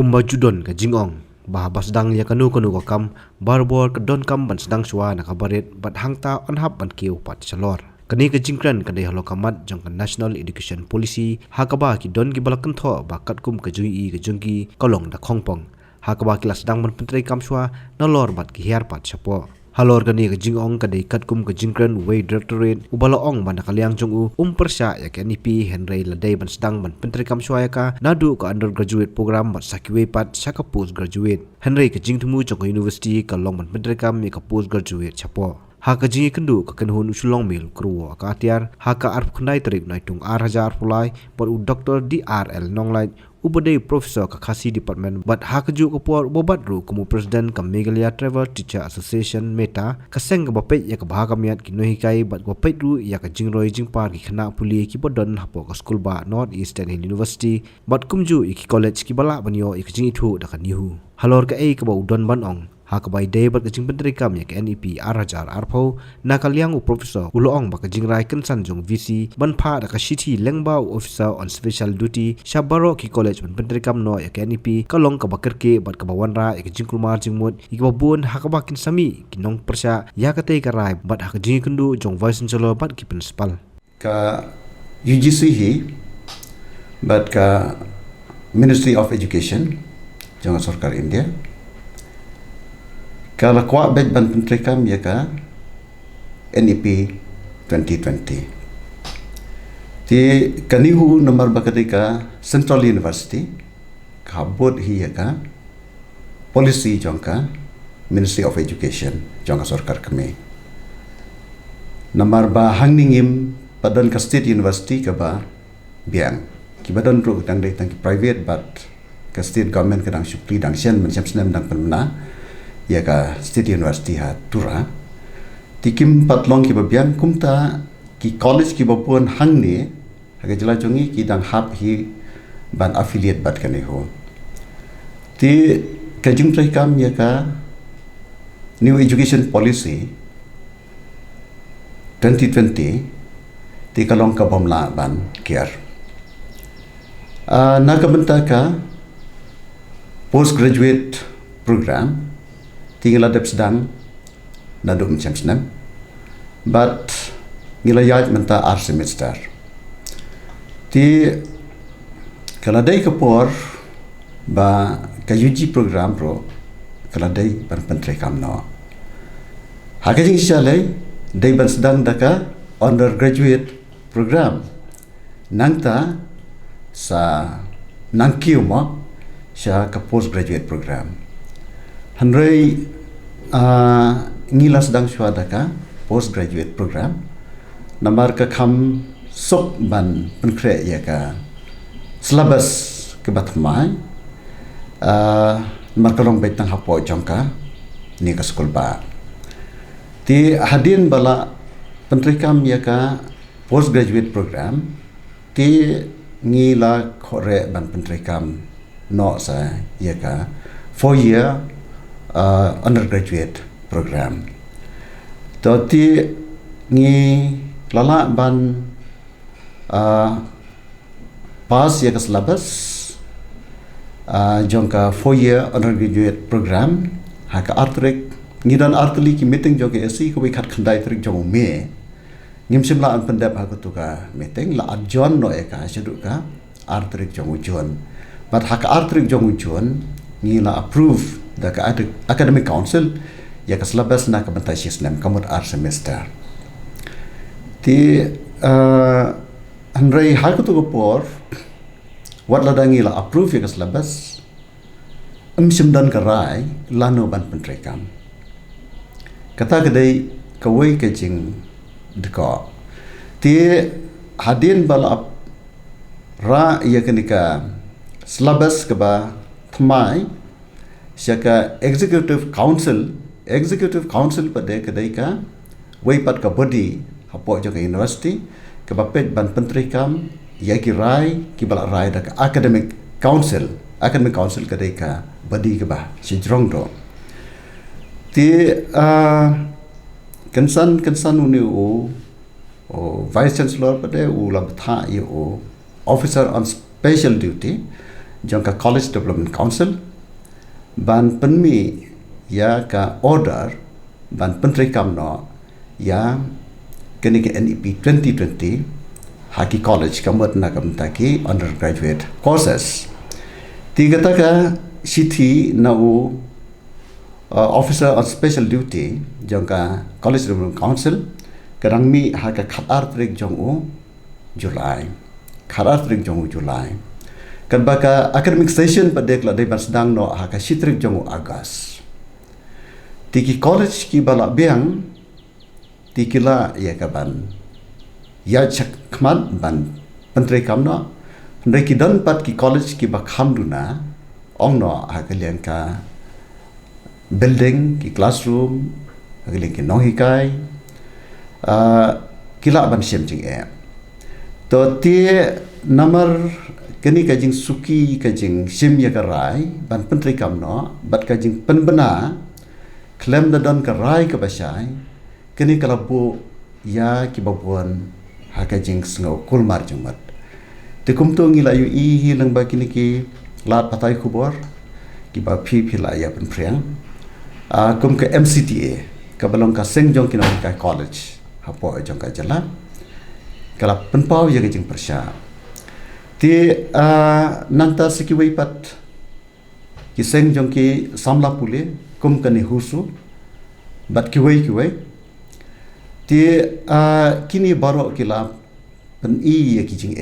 umba judon ka jingong bah basdang ya kanu ka kam barbor ka don kam ban sedang suwa na kabaret bat hangta onhap ban kiu pat chalor kani ka jingkran ka dei halokamat jong ka national education policy hakaba ki don ki balakan tho ba katkum ka jui ka jungki kolong da khongpong hakaba ki lasdang ban pentrai kam suwa na lor bat ki her pat chapo halor kani ka jingong ka dei katkum ka jingkran way directorate ubala ong ban kaliang jong persya ya ka NEP Henry ladai ban sedang ban pentrai kam suwa ya ka nadu ka undergraduate program bat sakiwe pat saka postgraduate Henry ka jingtumu jong ka university ka long ban pentrai kam ya ka postgraduate chapo haka jingi kendu ka kenhun usulong mil kruwa ka atiar haka arp khnai tarik naitung 8000 pulai par Dr. DRL Nonglai ubadai professor ka khasi department bat haka ju ka por bobat ru kumu president ka Meghalaya Travel Teacher Association meta ka seng ka bapet ya ka bahaka miat ki nohi kai bat bapet ru ya ka jingroi jingpar ki khana puli ki bodon hapo ka school ba North Eastern University bat kumju ki college ki bala banyo ik jingi thu da ka nihu halor ka ei ka ba udon ban ong hakabai day bat kajing pentri kam ya ke NEP Arajar Arpo na kaliang professor uloong baka jingrai kensan jong VC ban pha da ka city lengba officer on special duty shabaro ki college ban pentri kam no ya ke NEP kalong ka bakar ke bat ka bawanra ya ke jingkulmar jingmut ikbabun hakaba kin sami kinong persya ya ka tei ka rai bat hak jingi kendu jong vice chancellor bat ki principal ka UGC hi bat ka Ministry of Education jong sarkar India kalau kuat bet ban pentri kam ya ka NEP 2020 ti kanihu nomor bakadika Central University kabut hi ya ka policy jongka Ministry of Education jongka sarkar kami nomor ba hangningim padan ka State University ka ba biang ki badan ru dang dai tang private but ka state government kadang supli dang sian men siam dang penna ya ka State University ha tura tikim patlong ki babian kumta ki college ki bapun hang ni ha jela jongi ki dang hab hi ban affiliate bat kane ho ti ka jing trai kam ya ka new education policy 2020 ti kalong ka bomla ban kiar na ka benta ka postgraduate program tinggal adap sedang naduk macam senam but ngilayat menta ar semester ti kaladai kapor ba ka UG program pro kaladai ban pentrai kam no hakajing sialai dai ban sedang daka undergraduate program nangta sa nangkiu mo sya ka postgraduate program Hanrei ngila sedang suadaka postgraduate program namar ka kham sok ban penkre ya ka syllabus ke batmai namar ka long betang hapo jongka ni ka sekolah ba ti hadin bala pentrikam ya ka postgraduate program ti ngila khore ban pentrikam no sa ya ka 4-year undergraduate program. Toti ngi lala ban pas ya ke syllabus jongka 4-year undergraduate program haka artrik ngidan artli ki meeting jongka esi ko wikat khandai trik jong me ngim la an pendap ha tu ka meeting la adjon no eka sedu ka artrik jong ujon but haka artrik jong ujon ngila approve da ka academic council ya ka syllabus na ka bantai sistem kamut ar semester ti Andrei hal tu por wat la ngila approve ya ka syllabus simdan ka rai lano ban pentrekam kata kedai kawai ke jing deka ti hadin bala ra ya kenika syllabus ke ba thmai syaka executive council pada kedai ka wai pat ka body hapo jo ka university ke bapet ban pentri kam ya ki rai ki bala rai da academic council kedai ka body ke ba si jrong do ti kensan uni vice chancellor pada ulam tha officer on special duty jangka College Development Council ban penmi ya ka order ban penteri kamno ya kini ke NEP 2020 haki college kamot na kamtaki undergraduate courses tiga taka city na officer on special duty jangka College Development Council kadang mi haka khatar trik jong Julai khatar trik jong Julai kan baka academic session padek la dai sedang no haka sitrik jong Agas tiki college ki bala biang tikila ya kaban ya chak khmat ban penteri kamno ndai ki dan pat ki college ki ba khamduna ongno haka liangka building ki classroom haka liangki nohikai kila ban sem jing to tie number kini kajing suki kajing sim ya karai ban penteri kamno bat kajing penbena klaim dan karai ke basai kini kalabu ya kibabuan hakajing sengau kulmar jumat tekum tu ngila yu i hilang ba kini ki lat patai kubor kiba pi pila ya penpriang kum ke MCTA kabalong ka sengjong kinong ka college hapo jong ka jala kala penpau ya kajing persya ti nanta sikiwai pat kiseng jong ki samla pule kum kani husu bat kiwai ti kini baro kila pen ya kijing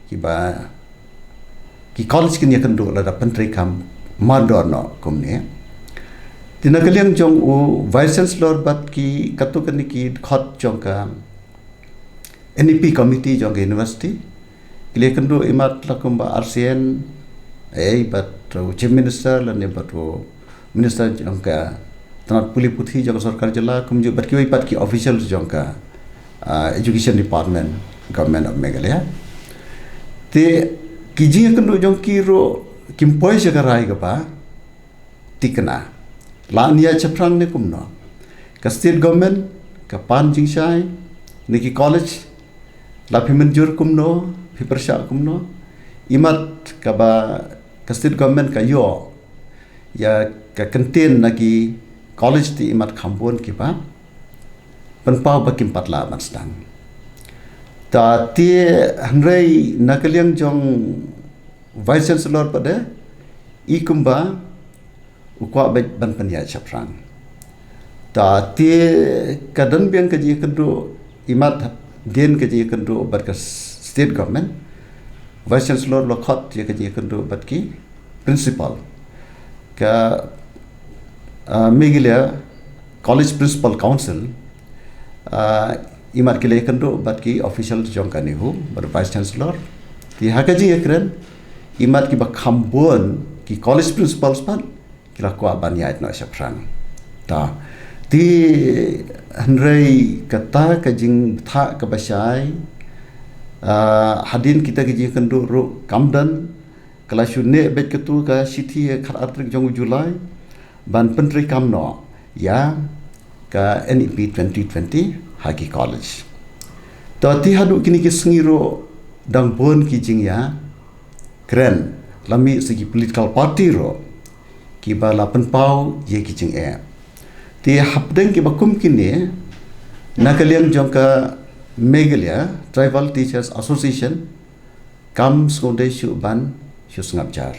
kiba ki college kini kendo lada penteri kam madorno kumne ti nakaliang jong vice chancellor bat ki katu kani ki khot jong ka NEP committee jong university kile kendo imat lakumba RCN bat chief minister lan bat minister jongka tanat puli puthi jong sarkar jala kumju bat ki pat ki official jongka education department government of Meghalaya te kiji kendo jong ki ro kimpoi jagarai gapa tikna la nia chaprang ne kumno ka state government ka pan jingshai niki college la pimenjur kumno pipersha kumno imat ka ba ka state government ka yo ya ka contain nagi college ti imat khambon ki ba penpau bakim patla matstang ta ti hanrei nakaliang jong vice chancellor pada ikumba ukwa ban panya chaprang ta ti kadan biang kaji kendo imat den kaji kendo bat ka state government vice chancellor lokhat ya kaji kendo bat ki principal ka Meghalaya College Principal Council imat kile kendo bat ki official jong kani hu bar vice chancellor ti hakaji ekren imat ki ba khambon ki college principals pan kila ko ban ya no saprang ta ti hanrei kata kajing tha ka basai hadin kita kaji kendo ro kamdan kala shune bet ketu ka city kharatrik jong Julai ban penteri kamno ya ka NEP 2020 haki college to ti hadu kini ki sengiro dang bon ki jing ya kren lami segi political party ro ki bala penpau ye ki jing ti hapdeng ki bakum kini nakaliang jong ka Meghalaya Tribal Teachers Association kam skonde shu ban shu sngapjar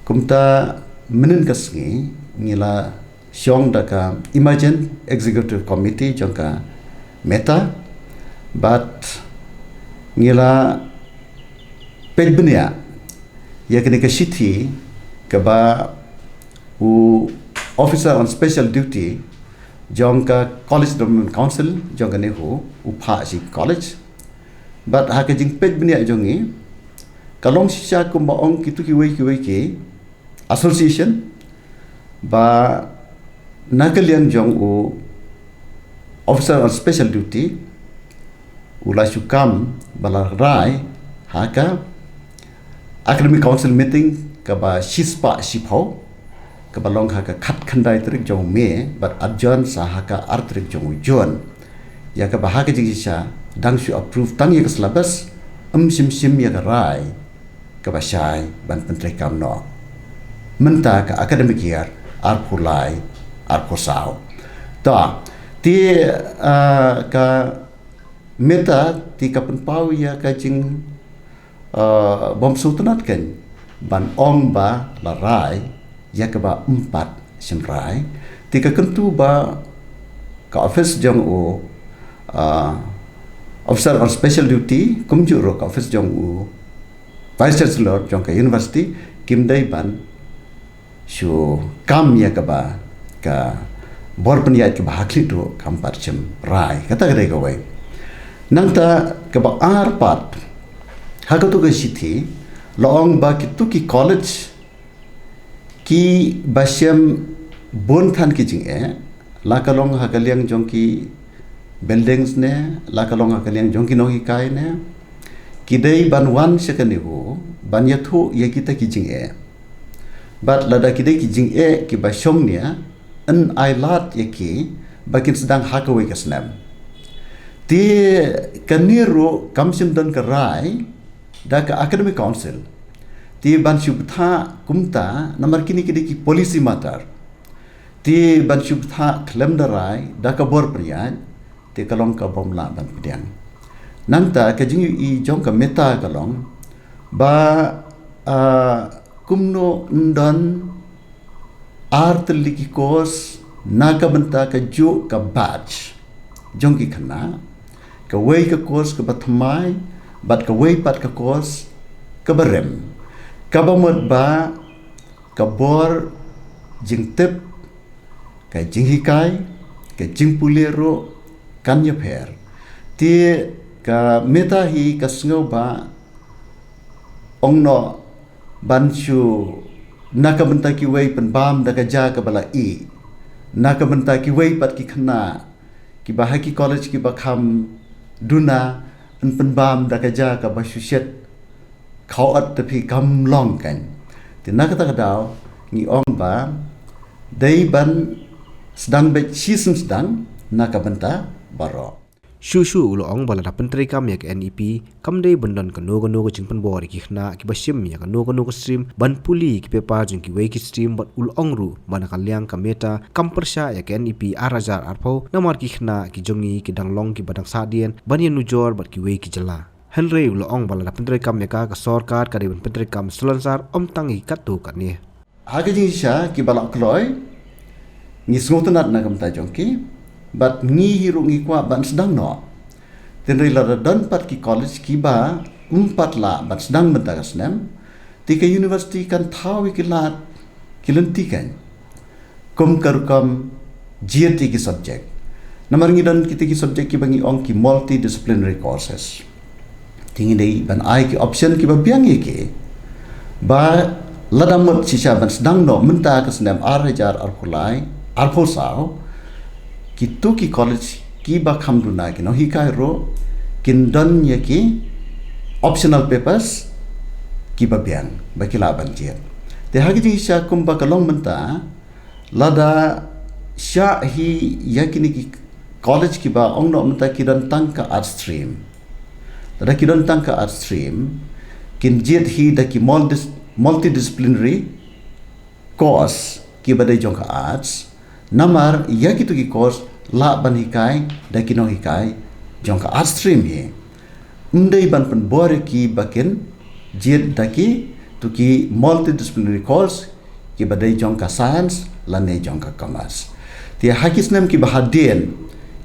kumta menen kasngi ngila syong daka emergent executive committee jongka meta but ngila pejbenia ya kini ke city ke ba officer on special duty jongka College Development Council jongka nehu upha si college but hake jing pejbenia jongi kalong sisa kumba ong kitu ki association ba nakalian jong officer on special duty ulai sukam bala rai haka academic council meeting ka ba shispa shipho ka balong haka khat khandai trik jong me but adjon sa haka artrik jong jon ya ka ba haka jigisa dang shu approve tang ya syllabus sim ya ka rai ke Basyai ban Penteri Kam no menta ke academic year ar pulai ar posau ta ti ka meta ti ka penpau ya ka jing bom sultanat kan ban ong ba larai ya ke ba 4 semrai ti ka kentu ba ka office jong u officer on special duty kumju ro ka office jong u vice chancellor jong ka university kim dai ban shu kam ya ka ba ka bor peniyat ke bahakli do kam parchem rai kata kadai ka wai nangta ke ba ar pat hakato ka sithi loong ba kitu ki college ki basyam bon than ki jing lakalong hakaliang jong ki buildings ne lakalong hakaliang jong ki nohi kai ne kidai ban wan sekani ho ban yathu ye kita ki jing bat lada kidai ki jing ki basyong nia an ailat ye ki bakin sedang hakawai ka snam ti kaniro kamsim dan karai da ka academic council ti ban shubtha kumta namar kini kidai ki policy matter ti ban shubtha klemdarai da ka bor priyaj ti kalong ka bomla ban pediang nangta ka jingi i jong ka meta kalong ba kumno ndan artliki kos naga benta ka jo ka batch jong ki khana ka wei ka kos ka batmai bat ka wei pat ka kos ka barem ka bamot ba ka bor jing tep ka jing hikai ka jing pulero kan ya per ti ka meta hi ka sngo ba ongno banchu naka benta ki wei pen bam da ka ja ka bala i naka benta ki wei pat ki khna ki bahaki college ki bakham duna an pen bam da ka ja ka ba shuset khau at te phi kam long kan ti naka ta ka daw ni ong ba dei ban sedang be chism sedang naka benta baro Shushu ulo ong bala da Penteri Kam ya ke NEP kam dei bandan ka no ko jing pen bor ki khna ki basim ya ka no ko stream ban puli ki pepa jing ki wei ki stream bat ul ong ru bana ka liang ka meta kam persha ya ke NEP arajar arpo namar ki khna ki jongi ki danglong ki badang sadien banian nujor bat ki wei ki jala Henry ulo ong bala da Penteri Kam ya ka sorkar ka deban Penteri Kam selansar om tangi katu ka ni hage jing sha ki bala kloy ni smotanat na kam ta jongki bat ngi hiru ngi kwa ban sedang no tenri la dan pat ki college ki ba 4 la ban sedang benta kasnem ti ke university kan thawi ki lat kilenti kan kum karukam GT ki subject namar ngi dan ki subject ki bangi ong ki multidisciplinary courses tingi dei ban ai ki option ki ba biang ki ba ladamot sisa ban sedang no menta kasnem ar khulai ar phosao kitu ki college ki ba khamduna ki no hikai ro kindan ye ki optional papers ki ba biang ba kila ban je te hagi ji sha kum ba kalong menta lada sha hi yakini ki college ki ba ong no menta ki dan tangka art stream lada ki dan tangka art stream kin jet hi da ki multidisciplinary course ki ba dai jong ka arts namar ya kitu ki course la ban hikai da kino hikai jong ka art stream hi ndai ban pen bore ki bakin jet da ki tu ki multidisciplinary course ki badai jong ka science la ne jong ka commerce ti hakis nem ki bahadien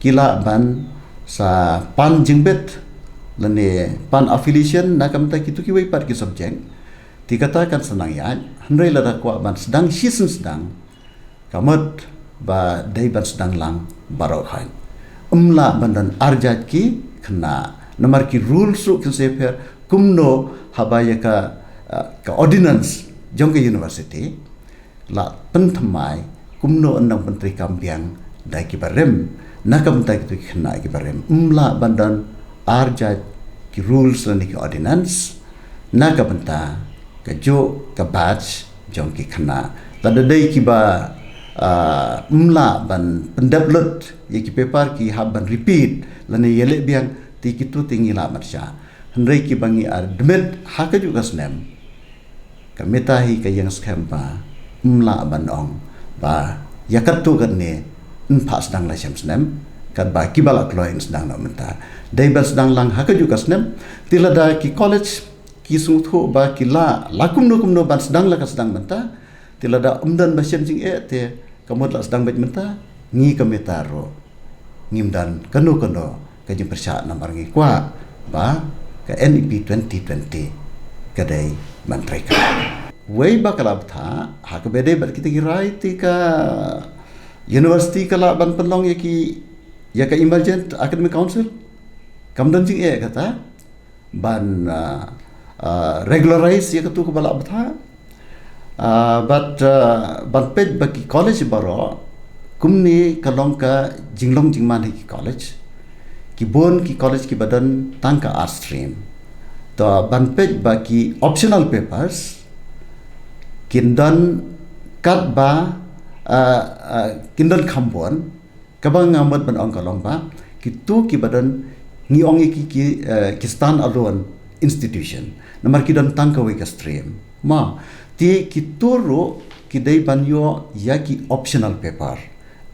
ki la ban sa pan jingbet la ne pan affiliation na kam ta ki tu ki wei pat ki subject ti katakan senang ya handai la da kwa ban sedang season sedang kamat ba dai ban sedang lang barok hain umla bandan arjat ki khna namar ki rules su kin sefer kumno habaya ka ordinance jong ke university la penthamai kumno annang Penteri Kam biang dai ki barem nakam ta ki khna ki barem umla bandan arjat ki rules ni ki ordinance nakabanta ka jo ka batch jong ki khna la dai ki ba mla ban pendablet ye ki paper ki haban repeat lane yele biang ti kitu tingi la marsha hendrai ki bangi ar dmet haka juga snem kamitahi ka yang skempa mla banong ba yakat tu kan ne pas dang la snem kat ba kibala kloin sedang na menta dai bal sedang lang haka juga snem tilada ki college ki sungtho ba ki lakum no ban sedang la ka sedang menta tilada umdan ba syam jing te kamot la sedang bet menta ngi kamitaro ngimdan kanu ka jing persya namar ngi kwa ba ka NEP 2020 kadai mantreka way bakalab tha hak bede bar kita girai ti ka university kala ban penlong ya ka emergent academic council kamdan jing kata ban regularize ya katu ka bala tha but ban pet baki college baro kumni kalong ka jinglong jingman ki college ki bon ki college ki badan tangka art stream to ban pet baki optional papers kindan kat ba kindan khambon kabang ngamot ban ong kalong ba kitu ki badan ngi ong ki stand alone institution namar ki dan tangka we ka stream ma ti kituro ki dai ban yo ya ki optional paper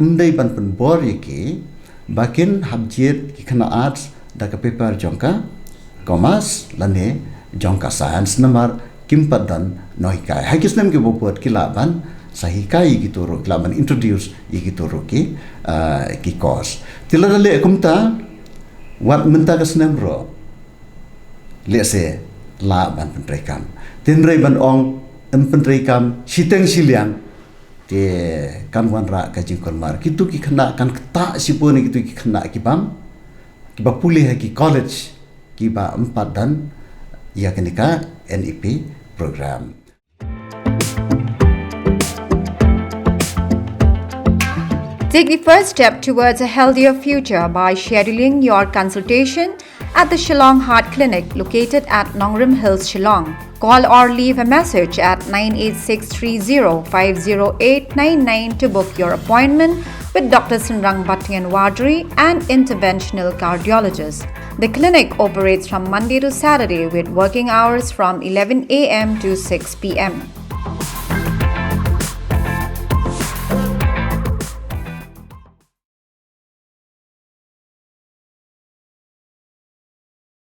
undai ban pen bor ki bakin habjit ki kana arts da ka paper jongka commerce lane jongka science namar kimpat dan noika hakis nam ke bobot kilaban sahikai gitu ro kilaban introduce gitu ro ki course tilada le kumta wat menta ka snam ro le se la ban pentrekam tinrei ban ong pentrekam siteng siliang te kan wan ra ka jing kolmar kitu ki khna kan ta sipone kitu ki khna ki bam ki ba pulih ki college ki ba empat dan ya kenika NEP program. Take the first step towards a healthier future by scheduling your consultation at the Shillong Heart Clinic located at Nongrim Hills, Shillong. Call or leave a message at 98630-50899 to book your appointment with Dr. Sunrang Bhattian Wadri, an interventional cardiologist. The clinic operates from Monday to Saturday with working hours from 11 a.m. to 6 p.m.